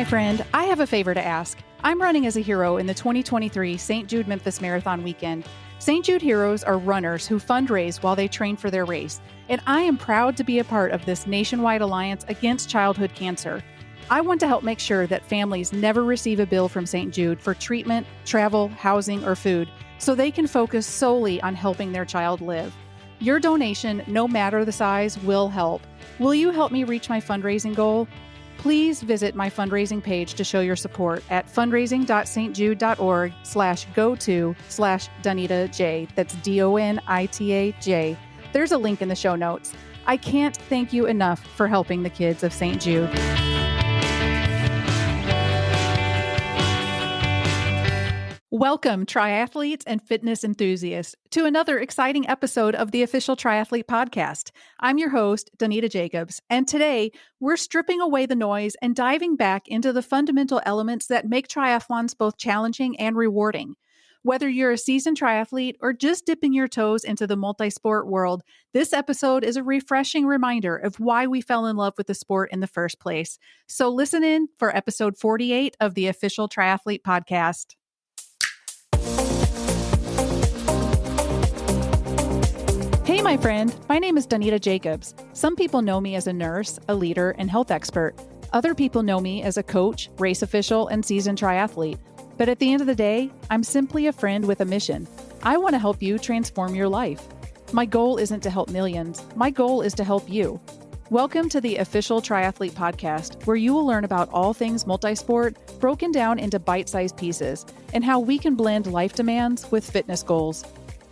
my friend, I have a favor to ask. I'm running as a hero in the 2023 St. Jude Memphis Marathon weekend. St. Jude heroes are runners who fundraise while they train for their race, and I am proud to be a part of this nationwide alliance against childhood cancer. I want to help make sure that families never receive a bill from St. Jude for treatment, travel, housing, or food, so they can focus solely on helping their child live. Your donation, no matter the size, will help. Will you help me reach my fundraising goal? Please visit my fundraising page to show your support at fundraising.stjude.org/go-to/DonitaJ. That's DONITAJ. There's a link in the show notes. I can't thank you enough for helping the kids of St. Jude. Welcome, triathletes and fitness enthusiasts, to another exciting episode of the official Triathlete podcast. I'm your host, Donita Jacobs, and today we're stripping away the noise and diving back into the fundamental elements that make triathlons both challenging and rewarding. Whether you're a seasoned triathlete or just dipping your toes into the multi-sport world, this episode is a refreshing reminder of why we fell in love with the sport in the first place. So listen in for episode 48 of the official Triathlete podcast. Hey, my friend. My name is Donita Jacobs. Some people know me as a nurse, a leader, and health expert. Other people know me as a coach, race official, and seasoned triathlete. But at the end of the day, I'm simply a friend with a mission. I want to help you transform your life. My goal isn't to help millions. My goal is to help you. Welcome to the official Triathlete podcast, where you will learn about all things multisport, broken down into bite-sized pieces, and how we can blend life demands with fitness goals.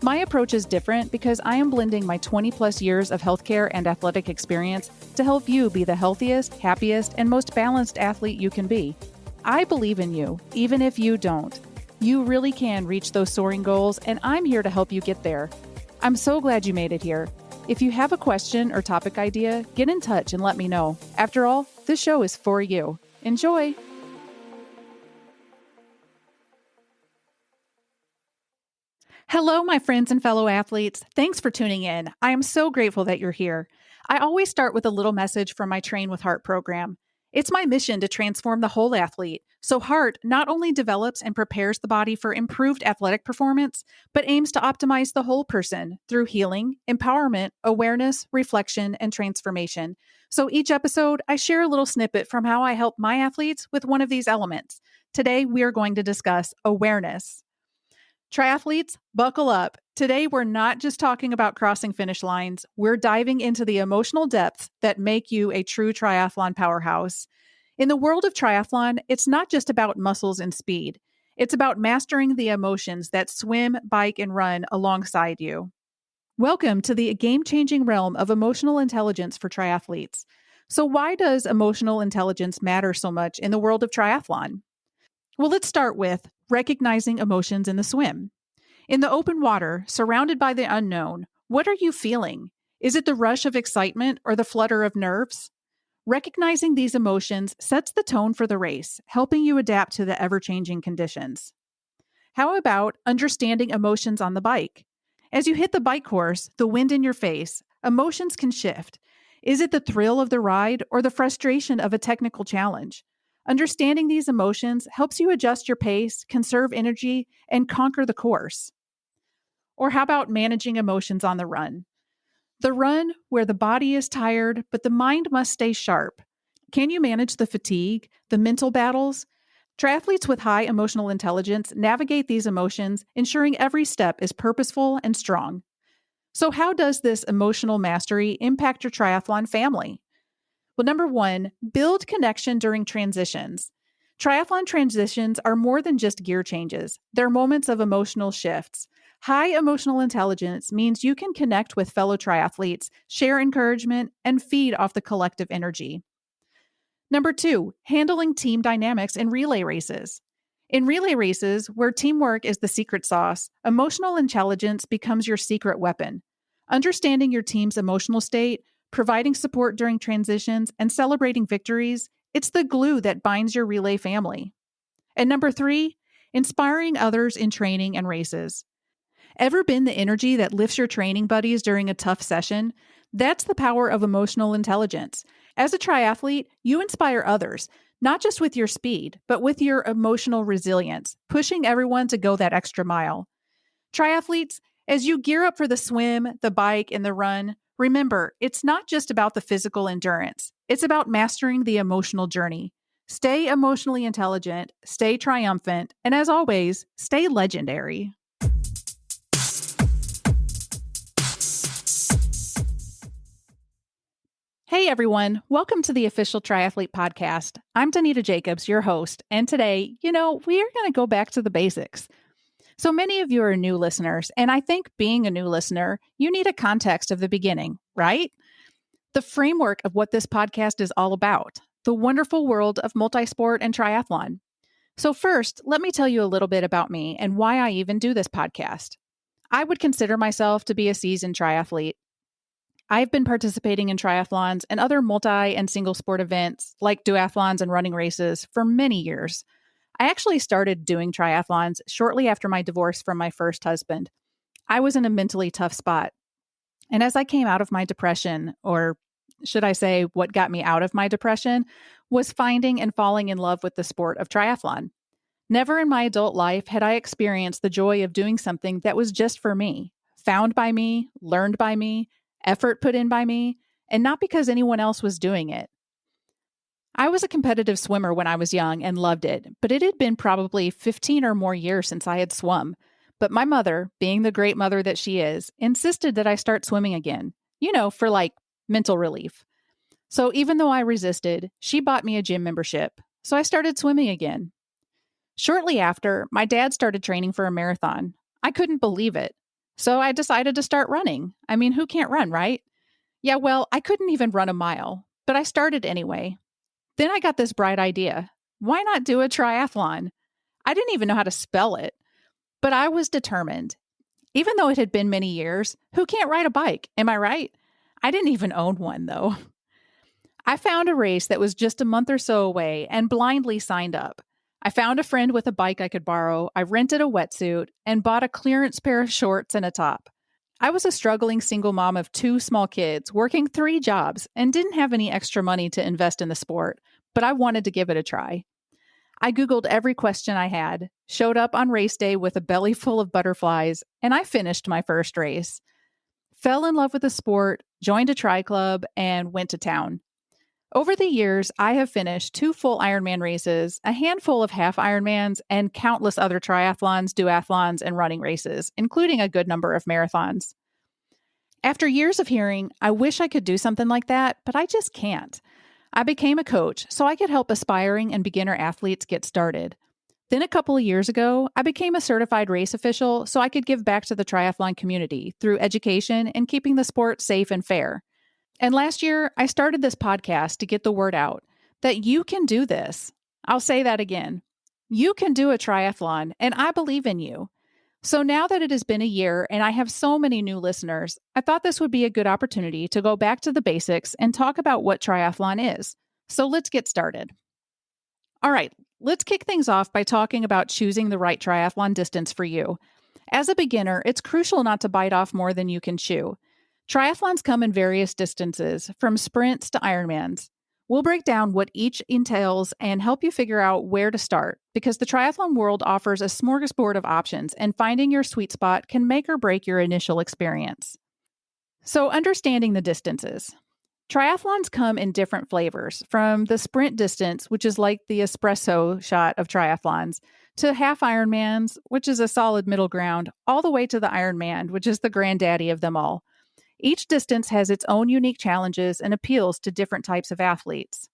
My approach is different because I am blending my 20-plus years of healthcare and athletic experience to help you be the healthiest, happiest, and most balanced athlete you can be. I believe in you, even if you don't. You really can reach those soaring goals, and I'm here to help you get there. I'm so glad you made it here. If you have a question or topic idea, get in touch and let me know. After all, this show is for you. Enjoy! Hello, my friends and fellow athletes. Thanks for tuning in. I am so grateful that you're here. I always start with a little message from my Train with Heart program. It's my mission to transform the whole athlete. So Heart not only develops and prepares the body for improved athletic performance, but aims to optimize the whole person through healing, empowerment, awareness, reflection, and transformation. So each episode, I share a little snippet from how I help my athletes with one of these elements. Today, we are going to discuss awareness. Triathletes, buckle up. Today, we're not just talking about crossing finish lines. We're diving into the emotional depths that make you a true triathlon powerhouse. In the world of triathlon, it's not just about muscles and speed. It's about mastering the emotions that swim, bike, and run alongside you. Welcome to the game-changing realm of emotional intelligence for triathletes. So why does emotional intelligence matter so much in the world of triathlon? Well, let's start with recognizing emotions in the swim. In the open water, surrounded by the unknown, what are you feeling? Is it the rush of excitement or the flutter of nerves? Recognizing these emotions sets the tone for the race, helping you adapt to the ever-changing conditions. How about understanding emotions on the bike? As you hit the bike course, the wind in your face, emotions can shift. Is it the thrill of the ride or the frustration of a technical challenge? Understanding these emotions helps you adjust your pace, conserve energy, and conquer the course. Or how about managing emotions on the run? The run where the body is tired, but the mind must stay sharp. Can you manage the fatigue, the mental battles? Triathletes with high emotional intelligence navigate these emotions, ensuring every step is purposeful and strong. So how does this emotional mastery impact your triathlon family? Well, number one, build connection during transitions. Triathlon transitions are more than just gear changes. They're moments of emotional shifts. High emotional intelligence means you can connect with fellow triathletes, share encouragement, and feed off the collective energy. Number two, handling team dynamics in relay races. In relay races, where teamwork is the secret sauce, emotional intelligence becomes your secret weapon. Understanding your team's emotional state, providing support during transitions, and celebrating victories, it's the glue that binds your relay family. And number three, inspiring others in training and races. Ever been the energy that lifts your training buddies during a tough session? That's the power of emotional intelligence. As a triathlete, you inspire others, not just with your speed, but with your emotional resilience, pushing everyone to go that extra mile. Triathletes, as you gear up for the swim, the bike, and the run, remember, it's not just about the physical endurance. It's about mastering the emotional journey. Stay emotionally intelligent, stay triumphant, and as always, stay legendary. Hey everyone, welcome to the official Triathlete podcast. I'm Donita Jacobs, your host, and today, we are going to go back to the basics. So many of you are new listeners, and I think being a new listener, you need a context of the beginning, right? The framework of what this podcast is all about, the wonderful world of multisport and triathlon. So first, let me tell you a little bit about me and why I even do this podcast. I would consider myself to be a seasoned triathlete. I've been participating in triathlons and other multi and single sport events like duathlons and running races for many years. I actually started doing triathlons shortly after my divorce from my first husband. I was in a mentally tough spot. And as I came out of my depression, or should I say, what got me out of my depression, was finding and falling in love with the sport of triathlon. Never in my adult life had I experienced the joy of doing something that was just for me, found by me, learned by me, effort put in by me, and not because anyone else was doing it. I was a competitive swimmer when I was young and loved it, but it had been probably 15 or more years since I had swum. But my mother, being the great mother that she is, insisted that I start swimming again, for mental relief. So even though I resisted, she bought me a gym membership. So I started swimming again. Shortly after, my dad started training for a marathon. I couldn't believe it. So I decided to start running. I mean, who can't run, right? Yeah, well, I couldn't even run a mile, but I started anyway. Then I got this bright idea. Why not do a triathlon? I didn't even know how to spell it, but I was determined. Even though it had been many years, who can't ride a bike? Am I right? I didn't even own one, though. I found a race that was just a month or so away and blindly signed up. I found a friend with a bike I could borrow, I rented a wetsuit, and bought a clearance pair of shorts and a top. I was a struggling single mom of 2 small kids, working 3 jobs, and didn't have any extra money to invest in the sport, but I wanted to give it a try. I Googled every question I had, showed up on race day with a belly full of butterflies, and I finished my first race. Fell in love with the sport, joined a tri club, and went to town. Over the years, I have finished 2 full Ironman races, a handful of half Ironmans, and countless other triathlons, duathlons, and running races, including a good number of marathons. After years of hearing, I wish I could do something like that, but I just can't. I became a coach so I could help aspiring and beginner athletes get started. Then a couple of years ago, I became a certified race official so I could give back to the triathlon community through education and keeping the sport safe and fair. And last year, I started this podcast to get the word out that you can do this. I'll say that again. You can do a triathlon, and I believe in you. So now that it has been a year and I have so many new listeners, I thought this would be a good opportunity to go back to the basics and talk about what triathlon is. So let's get started. All right, let's kick things off by talking about choosing the right triathlon distance for you. As a beginner, it's crucial not to bite off more than you can chew. Triathlons come in various distances, from sprints to Ironmans. We'll break down what each entails and help you figure out where to start, because the triathlon world offers a smorgasbord of options, and finding your sweet spot can make or break your initial experience. So, understanding the distances. Triathlons come in different flavors, from the sprint distance, which is like the espresso shot of triathlons, to half Ironmans, which is a solid middle ground, all the way to the Ironman, which is the granddaddy of them all. Each distance has its own unique challenges and appeals to different types of athletes.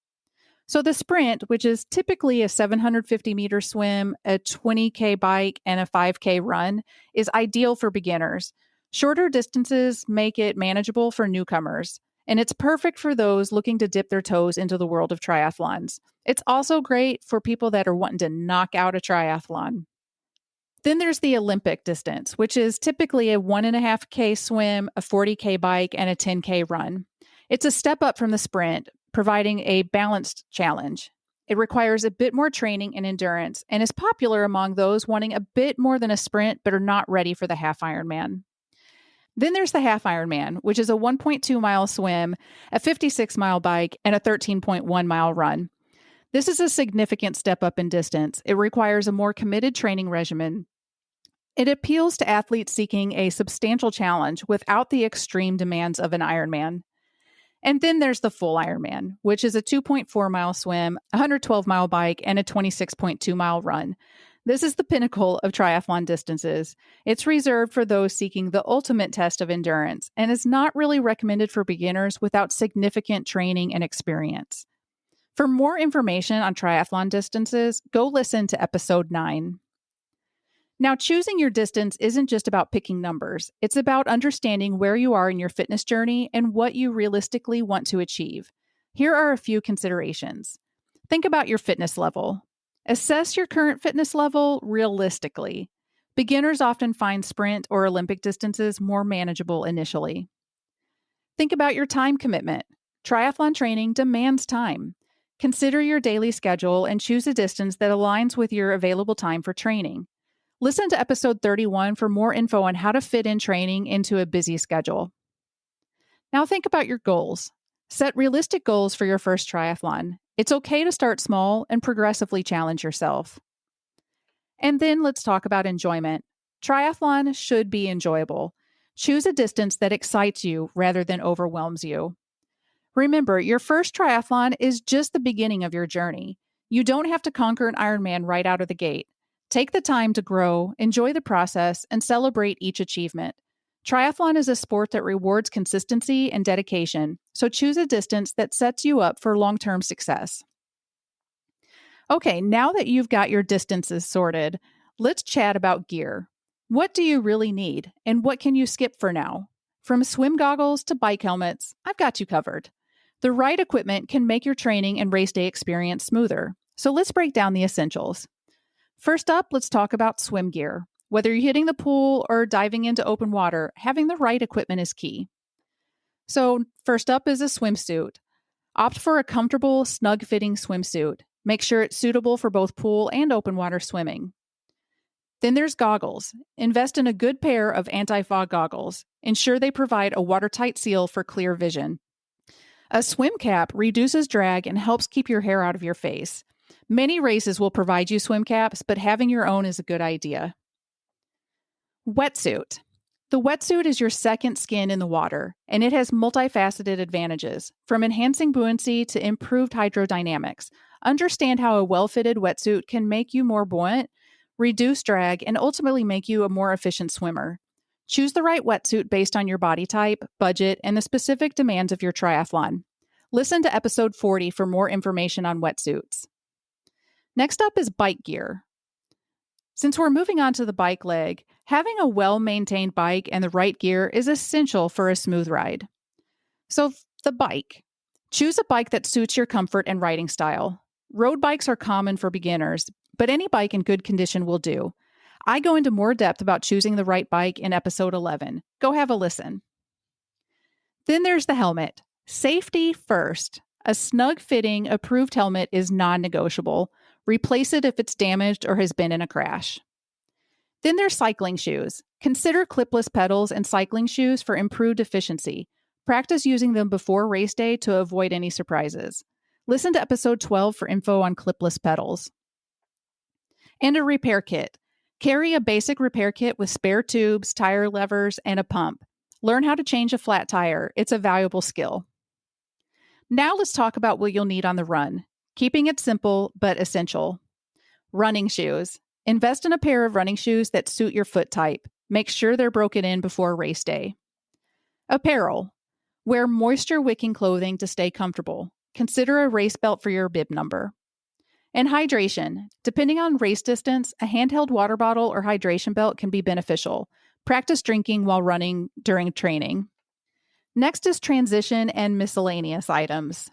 So the sprint, which is typically a 750-meter swim, a 20K bike, and a 5K run, is ideal for beginners. Shorter distances make it manageable for newcomers, and it's perfect for those looking to dip their toes into the world of triathlons. It's also great for people that are wanting to knock out a triathlon. Then there's the Olympic distance, which is typically a 1.5K swim, a 40K bike, and a 10K run. It's a step up from the sprint, providing a balanced challenge. It requires a bit more training and endurance and is popular among those wanting a bit more than a sprint but are not ready for the half Ironman. Then there's the half Ironman, which is a 1.2-mile swim, a 56-mile bike, and a 13.1-mile run. This is a significant step up in distance. It requires a more committed training regimen. It appeals to athletes seeking a substantial challenge without the extreme demands of an Ironman. And then there's the full Ironman, which is a 2.4-mile swim, a 112-mile bike, and a 26.2-mile run. This is the pinnacle of triathlon distances. It's reserved for those seeking the ultimate test of endurance and is not really recommended for beginners without significant training and experience. For more information on triathlon distances, go listen to episode 9. Now, choosing your distance isn't just about picking numbers. It's about understanding where you are in your fitness journey and what you realistically want to achieve. Here are a few considerations. Think about your fitness level. Assess your current fitness level realistically. Beginners often find sprint or Olympic distances more manageable initially. Think about your time commitment. Triathlon training demands time. Consider your daily schedule and choose a distance that aligns with your available time for training. Listen to episode 31 for more info on how to fit in training into a busy schedule. Now think about your goals. Set realistic goals for your first triathlon. It's okay to start small and progressively challenge yourself. And then let's talk about enjoyment. Triathlon should be enjoyable. Choose a distance that excites you rather than overwhelms you. Remember, your first triathlon is just the beginning of your journey. You don't have to conquer an Ironman right out of the gate. Take the time to grow, enjoy the process, and celebrate each achievement. Triathlon is a sport that rewards consistency and dedication, so choose a distance that sets you up for long-term success. Okay, now that you've got your distances sorted, let's chat about gear. What do you really need, and what can you skip for now? From swim goggles to bike helmets, I've got you covered. The right equipment can make your training and race day experience smoother, so let's break down the essentials. First up, let's talk about swim gear. Whether you're hitting the pool or diving into open water, having the right equipment is key. So, first up is a swimsuit. Opt for a comfortable, snug-fitting swimsuit. Make sure it's suitable for both pool and open water swimming. Then there's goggles. Invest in a good pair of anti-fog goggles. Ensure they provide a watertight seal for clear vision. A swim cap reduces drag and helps keep your hair out of your face. Many races will provide you swim caps, but having your own is a good idea. Wetsuit. The wetsuit is your second skin in the water, and it has multifaceted advantages, from enhancing buoyancy to improved hydrodynamics. Understand how a well-fitted wetsuit can make you more buoyant, reduce drag, and ultimately make you a more efficient swimmer. Choose the right wetsuit based on your body type, budget, and the specific demands of your triathlon. Listen to episode 40 for more information on wetsuits. Next up is bike gear. Since we're moving on to the bike leg, having a well-maintained bike and the right gear is essential for a smooth ride. So, the bike. Choose a bike that suits your comfort and riding style. Road bikes are common for beginners, but any bike in good condition will do. I go into more depth about choosing the right bike in episode 11. Go have a listen. Then there's the helmet. Safety first. A snug-fitting, approved helmet is non-negotiable. Replace it if it's damaged or has been in a crash. Then there's cycling shoes. Consider clipless pedals and cycling shoes for improved efficiency. Practice using them before race day to avoid any surprises. Listen to episode 12 for info on clipless pedals. And a repair kit. Carry a basic repair kit with spare tubes, tire levers, and a pump. Learn how to change a flat tire. It's a valuable skill. Now let's talk about what you'll need on the run. Keeping it simple, but essential. Running shoes. Invest in a pair of running shoes that suit your foot type. Make sure they're broken in before race day. Apparel. Wear moisture-wicking clothing to stay comfortable. Consider a race belt for your bib number. And hydration. Depending on race distance, a handheld water bottle or hydration belt can be beneficial. Practice drinking while running during training. Next is transition and miscellaneous items.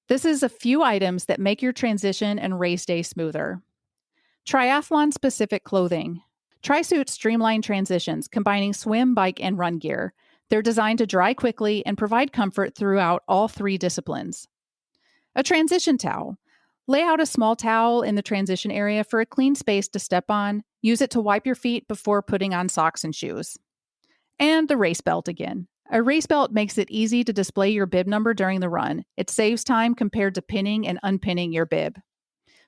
This is a few items that make your transition and race day smoother. Triathlon-specific clothing. Tri-suits streamline transitions, combining swim, bike, and run gear. They're designed to dry quickly and provide comfort throughout all three disciplines. A transition towel. Lay out a small towel in the transition area for a clean space to step on. Use it to wipe your feet before putting on socks and shoes. And the race belt again. A race belt makes it easy to display your bib number during the run. It saves time compared to pinning and unpinning your bib.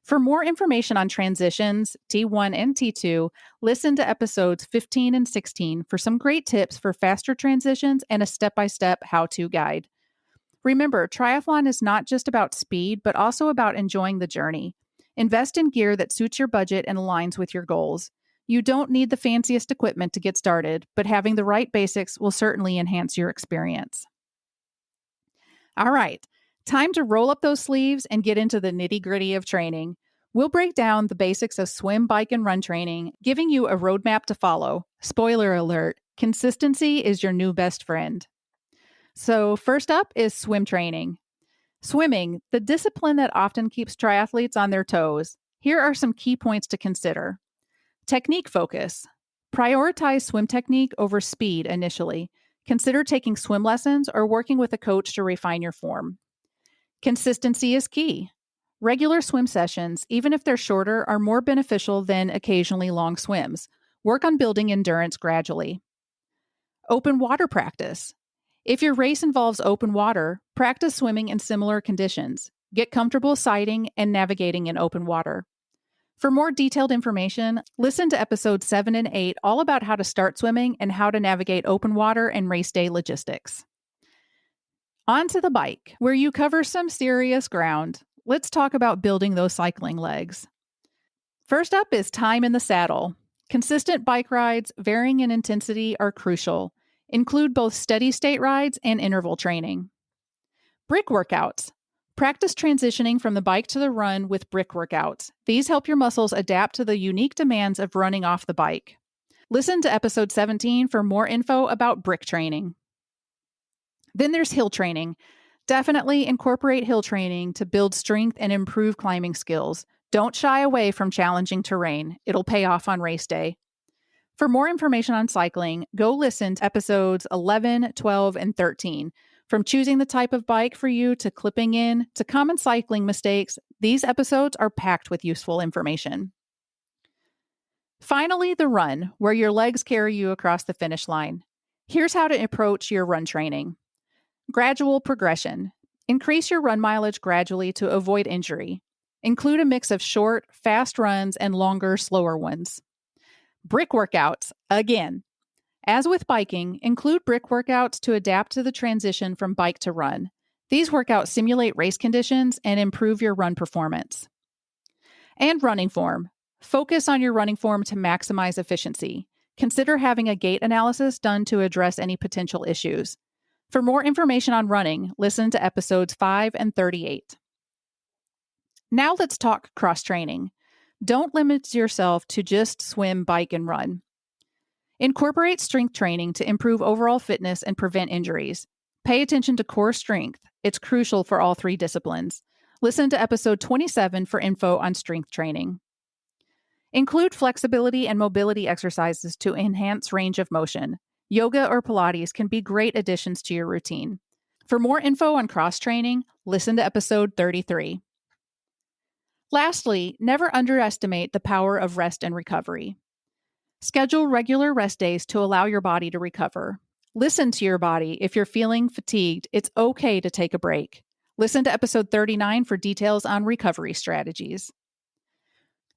For more information on transitions, T1 and T2, listen to episodes 15 and 16 for some great tips for faster transitions and a step-by-step how-to guide. Remember, triathlon is not just about speed, but also about enjoying the journey. Invest in gear that suits your budget and aligns with your goals. You don't need the fanciest equipment to get started, but having the right basics will certainly enhance your experience. All right, time to roll up those sleeves and get into the nitty-gritty of training. We'll break down the basics of swim, bike, and run training, giving you a roadmap to follow. Spoiler alert, consistency is your new best friend. So first up is swim training. Swimming, the discipline that often keeps triathletes on their toes. Here are some key points to consider. Technique focus. Prioritize swim technique over speed initially. Consider taking swim lessons or working with a coach to refine your form. Consistency is key. Regular swim sessions, even if they're shorter, are more beneficial than occasionally long swims. Work on building endurance gradually. Open water practice. If your race involves open water, practice swimming in similar conditions. Get comfortable sighting and navigating in open water. For more detailed information, listen to episodes 7 and 8 all about how to start swimming and how to navigate open water and race day logistics. On to the bike, where you cover some serious ground. Let's talk about building those cycling legs. First up is time in the saddle. Consistent bike rides, varying in intensity, are crucial. Include both steady state rides and interval training. Brick workouts. Practice transitioning from the bike to the run with brick workouts. These help your muscles adapt to the unique demands of running off the bike. Listen to episode 17 for more info about brick training. Then there's hill training. Definitely incorporate hill training to build strength and improve climbing skills. Don't shy away from challenging terrain. It'll pay off on race day. For more information on cycling, go listen to episodes 11, 12, and 13. From choosing the type of bike for you to clipping in to common cycling mistakes, these episodes are packed with useful information. Finally, the run, where your legs carry you across the finish line. Here's how to approach your run training. Gradual progression. Increase your run mileage gradually to avoid injury. Include a mix of short, fast runs and longer, slower ones. Brick workouts, again. As with biking, include brick workouts to adapt to the transition from bike to run. These workouts simulate race conditions and improve your run performance. And running form. Focus on your running form to maximize efficiency. Consider having a gait analysis done to address any potential issues. For more information on running, listen to episodes 5 and 38. Now let's talk cross-training. Don't limit yourself to just swim, bike, and run. Incorporate strength training to improve overall fitness and prevent injuries. Pay attention to core strength. It's crucial for all three disciplines. Listen to episode 27 for info on strength training. Include flexibility and mobility exercises to enhance range of motion. Yoga or Pilates can be great additions to your routine. For more info on cross-training, listen to episode 33. Lastly, never underestimate the power of rest and recovery. Schedule regular rest days to allow your body to recover. Listen to your body. If you're feeling fatigued, it's okay to take a break. Listen to episode 39 for details on recovery strategies.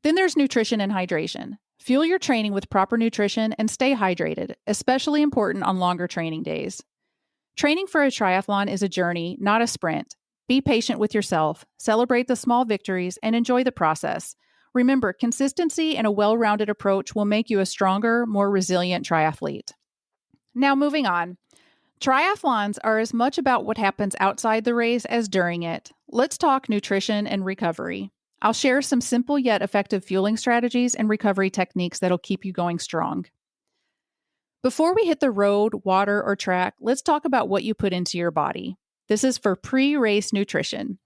Then there's nutrition and hydration. Fuel your training with proper nutrition and stay hydrated, especially important on longer training days. Training for a triathlon is a journey, not a sprint. Be patient with yourself, celebrate the small victories, and enjoy the process. Remember, consistency and a well-rounded approach will make you a stronger, more resilient triathlete. Now, moving on. Triathlons are as much about what happens outside the race as during it. Let's talk nutrition and recovery. I'll share some simple yet effective fueling strategies and recovery techniques that'll keep you going strong. Before we hit the road, water, or track, let's talk about what you put into your body. This is for pre-race nutrition.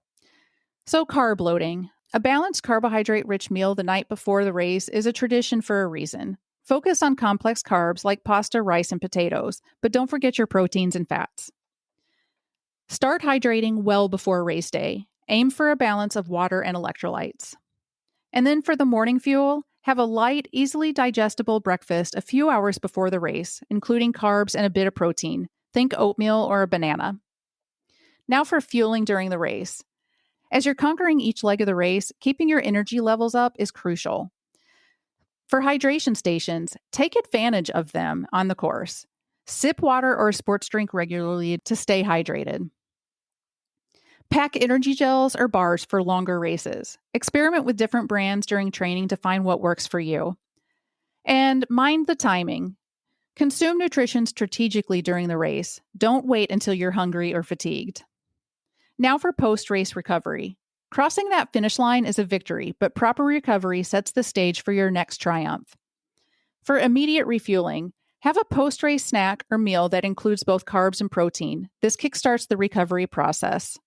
So carb loading. A balanced carbohydrate-rich meal the night before the race is a tradition for a reason. Focus on complex carbs like pasta, rice, and potatoes, but don't forget your proteins and fats. Start hydrating well before race day. Aim for a balance of water and electrolytes. And then for the morning fuel, have a light, easily digestible breakfast a few hours before the race, including carbs and a bit of protein. Think oatmeal or a banana. Now for fueling during the race. As you're conquering each leg of the race, keeping your energy levels up is crucial. For hydration stations, take advantage of them on the course. Sip water or a sports drink regularly to stay hydrated. Pack energy gels or bars for longer races. Experiment with different brands during training to find what works for you. And mind the timing. Consume nutrition strategically during the race. Don't wait until you're hungry or fatigued. Now for post-race recovery. Crossing that finish line is a victory, but proper recovery sets the stage for your next triumph. For immediate refueling, have a post-race snack or meal that includes both carbs and protein. This kickstarts the recovery process.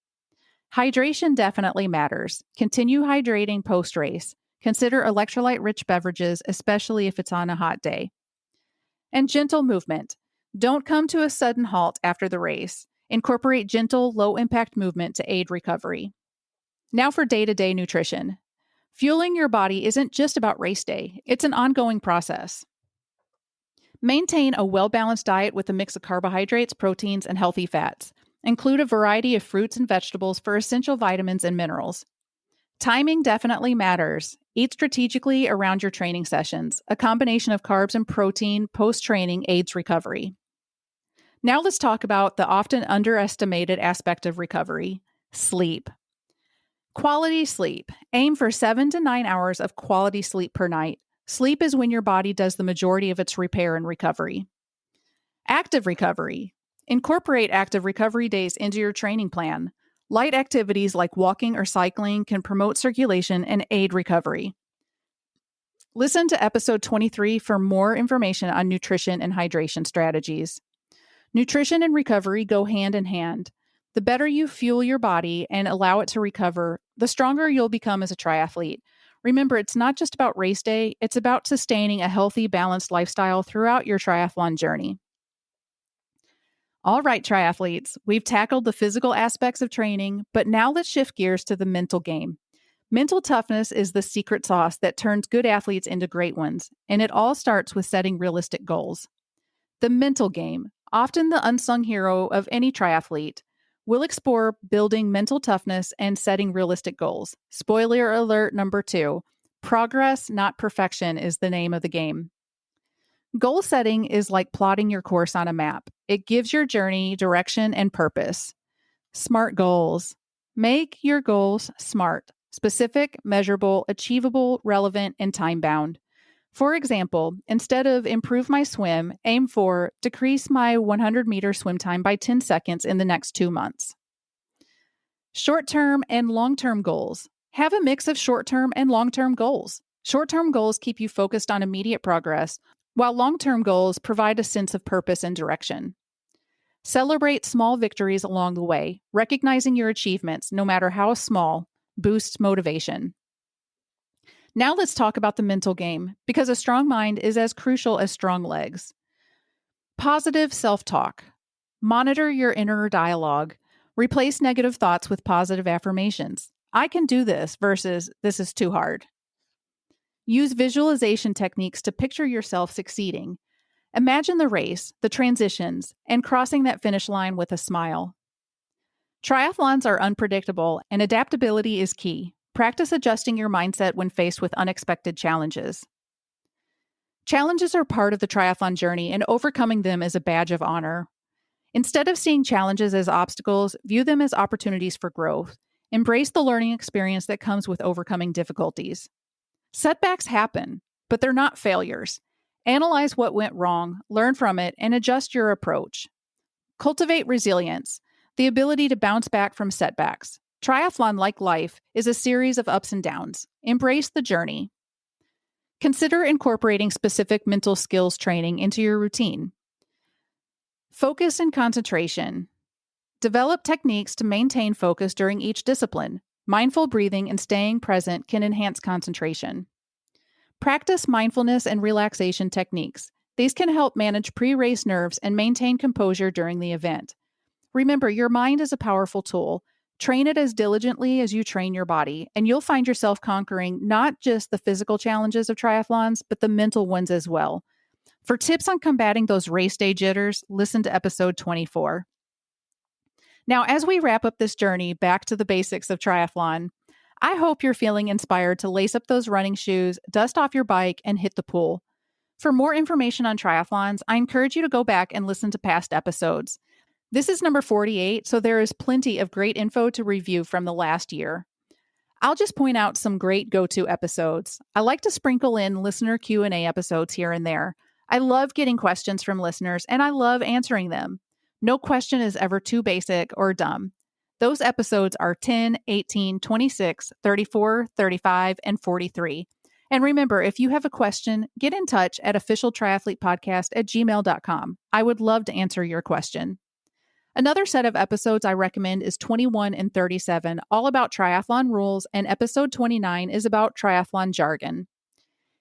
Hydration definitely matters. Continue hydrating post-race. Consider electrolyte-rich beverages, especially if it's on a hot day. And gentle movement. Don't come to a sudden halt after the race. Incorporate gentle, low-impact movement to aid recovery. Now for day-to-day nutrition. Fueling your body isn't just about race day. It's an ongoing process. Maintain a well-balanced diet with a mix of carbohydrates, proteins, and healthy fats. Include a variety of fruits and vegetables for essential vitamins and minerals. Timing definitely matters. Eat strategically around your training sessions. A combination of carbs and protein post-training aids recovery. Now let's talk about the often underestimated aspect of recovery, sleep. Quality sleep. Aim for 7 to 9 hours of quality sleep per night. Sleep is when your body does the majority of its repair and recovery. Active recovery. Incorporate active recovery days into your training plan. Light activities like walking or cycling can promote circulation and aid recovery. Listen to episode 23 for more information on nutrition and hydration strategies. Nutrition and recovery go hand in hand. The better you fuel your body and allow it to recover, the stronger you'll become as a triathlete. Remember, it's not just about race day, it's about sustaining a healthy, balanced lifestyle throughout your triathlon journey. All right, triathletes, we've tackled the physical aspects of training, but now let's shift gears to the mental game. Mental toughness is the secret sauce that turns good athletes into great ones, and it all starts with setting realistic goals. The mental game, often the unsung hero of any triathlete, will explore building mental toughness and setting realistic goals. Spoiler alert number 2, progress, not perfection, is the name of the game. Goal setting is like plotting your course on a map. It gives your journey direction and purpose. SMART goals. Make your goals SMART: specific, measurable, achievable, relevant, and time-bound. For example, instead of improve my swim, aim for decrease my 100-meter swim time by 10 seconds in the next 2 months. Short-term and long-term goals. Have a mix of short-term and long-term goals. Short-term goals keep you focused on immediate progress, while long-term goals provide a sense of purpose and direction. Celebrate small victories along the way. Recognizing your achievements, no matter how small, boosts motivation. Now let's talk about the mental game, because a strong mind is as crucial as strong legs. Positive self-talk. Monitor your inner dialogue. Replace negative thoughts with positive affirmations. I can do this versus this is too hard. Use visualization techniques to picture yourself succeeding. Imagine the race, the transitions, and crossing that finish line with a smile. Triathlons are unpredictable, and adaptability is key. Practice adjusting your mindset when faced with unexpected challenges. Challenges are part of the triathlon journey, and overcoming them is a badge of honor. Instead of seeing challenges as obstacles, view them as opportunities for growth. Embrace the learning experience that comes with overcoming difficulties. Setbacks happen, but they're not failures. Analyze what went wrong, learn from it, and adjust your approach. Cultivate resilience, the ability to bounce back from setbacks. Triathlon, like life, is a series of ups and downs. Embrace the journey. Consider incorporating specific mental skills training into your routine. Focus and concentration. Develop techniques to maintain focus during each discipline. Mindful breathing and staying present can enhance concentration. Practice mindfulness and relaxation techniques. These can help manage pre-race nerves and maintain composure during the event. Remember, your mind is a powerful tool. Train it as diligently as you train your body, and you'll find yourself conquering not just the physical challenges of triathlons, but the mental ones as well. For tips on combating those race day jitters, listen to episode 24. Now, as we wrap up this journey back to the basics of triathlon, I hope you're feeling inspired to lace up those running shoes, dust off your bike, and hit the pool. For more information on triathlons, I encourage you to go back and listen to past episodes. This is number 48, so there is plenty of great info to review from the last year. I'll just point out some great go-to episodes. I like to sprinkle in listener Q&A episodes here and there. I love getting questions from listeners, and I love answering them. No question is ever too basic or dumb. Those episodes are 10, 18, 26, 34, 35, and 43. And remember, if you have a question, get in touch at officialtriathletepodcast@gmail.com. I would love to answer your question. Another set of episodes I recommend is 21 and 37, all about triathlon rules, and episode 29 is about triathlon jargon.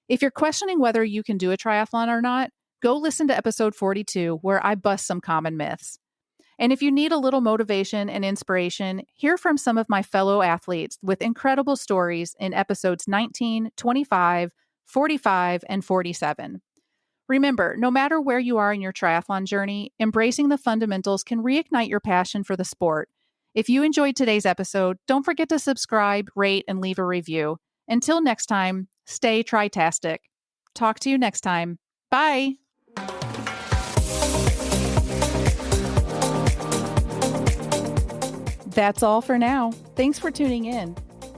If you're questioning whether you can do a triathlon or not, go listen to episode 42, where I bust some common myths. And if you need a little motivation and inspiration, hear from some of my fellow athletes with incredible stories in episodes 19, 25, 45, and 47. Remember, no matter where you are in your triathlon journey, embracing the fundamentals can reignite your passion for the sport. If you enjoyed today's episode, don't forget to subscribe, rate, and leave a review. Until next time, stay tritastic. Talk to you next time. Bye. That's all for now. Thanks for tuning in.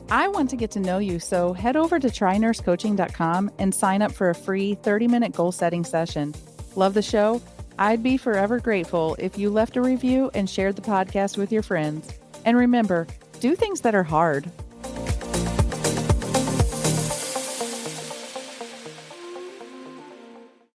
I want to get to know you, so head over to trynursecoaching.com and sign up for a free 30-minute goal-setting session. Love the show? I'd be forever grateful if you left a review and shared the podcast with your friends. And remember, do things that are hard.